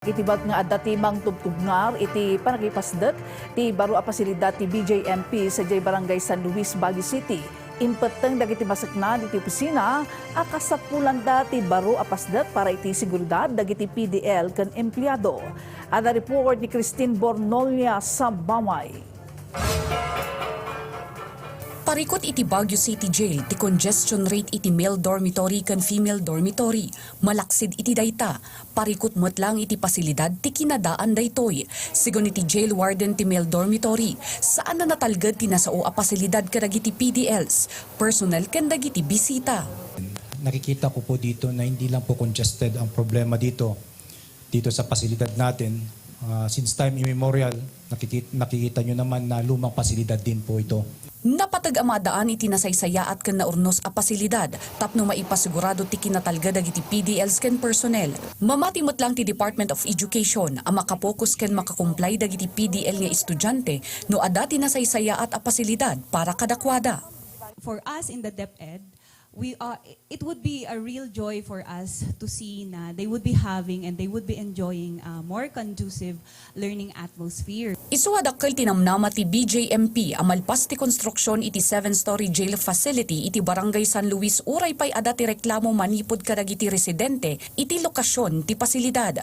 Itibag nga datimang tubtugngar iti panagipasdet ti baro a pasilidad ti BJMP sa Jay Barangay San Luis, Baguio City. Impeteng dagiti masakna iti opisina akasapulan ti baro a pasdet para iti siguridad dagiti PDL ken empleado. Ada report ni Christine Bornolla-Sabaway. Parikot iti Baguio City Jail, ti congestion rate iti male dormitory kan female dormitory. Malaksid iti dayta. Parikot lang iti pasilidad ti kinadaan daytoy. Sigon iti jail warden ti male dormitory, saan na natalgad ti nasao a pasilidad kadagiti PDLs, personal kan dagiti bisita. Nakikita ko po dito na hindi lang po congested ang problema dito sa pasilidad natin. Since time immemorial, nakikita nyo naman na lumang pasilidad din po ito. Napatag amadaan iti nasaysaya at kan naurnos a pasilidad, tapno maipasigurado ti kinatalga dagiti PDLs ken personnel. Mamatimot lang ti Department of Education ang makapokus ken makakumplay dagiti PDL nga estudyante no ada ti nasaysaya at a pasilidad para kadakwada. For us in the DepEd, it would be a real joy for us to see na they would be having and they would be enjoying a more conducive learning atmosphere. Isuadakkel tinamnama ti BJMP amalpas ti konstruksyon iti 7-story jail facility iti Barangay San Luis uray pay ada ti reklamo manipod kadagiti residente iti lokasyon ti pasilidad.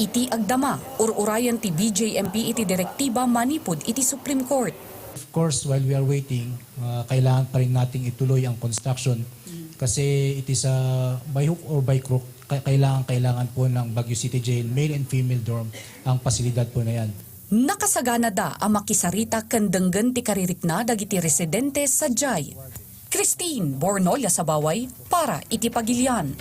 Iti agdama ururayan ti BJMP iti direktiba manipod iti Supreme Court. Of course, while we are waiting, kailangan pa rin nating ituloy ang construction kasi it is by hook or by crook, kailangan po ng Baguio City Jail, male and female dorm, ang pasilidad po na yan. Nakasagana da ang makisarita kandanggan ti karirikna dagiti residente sa Jay. Christine Bornolla-Sabaway para iti Pagilian.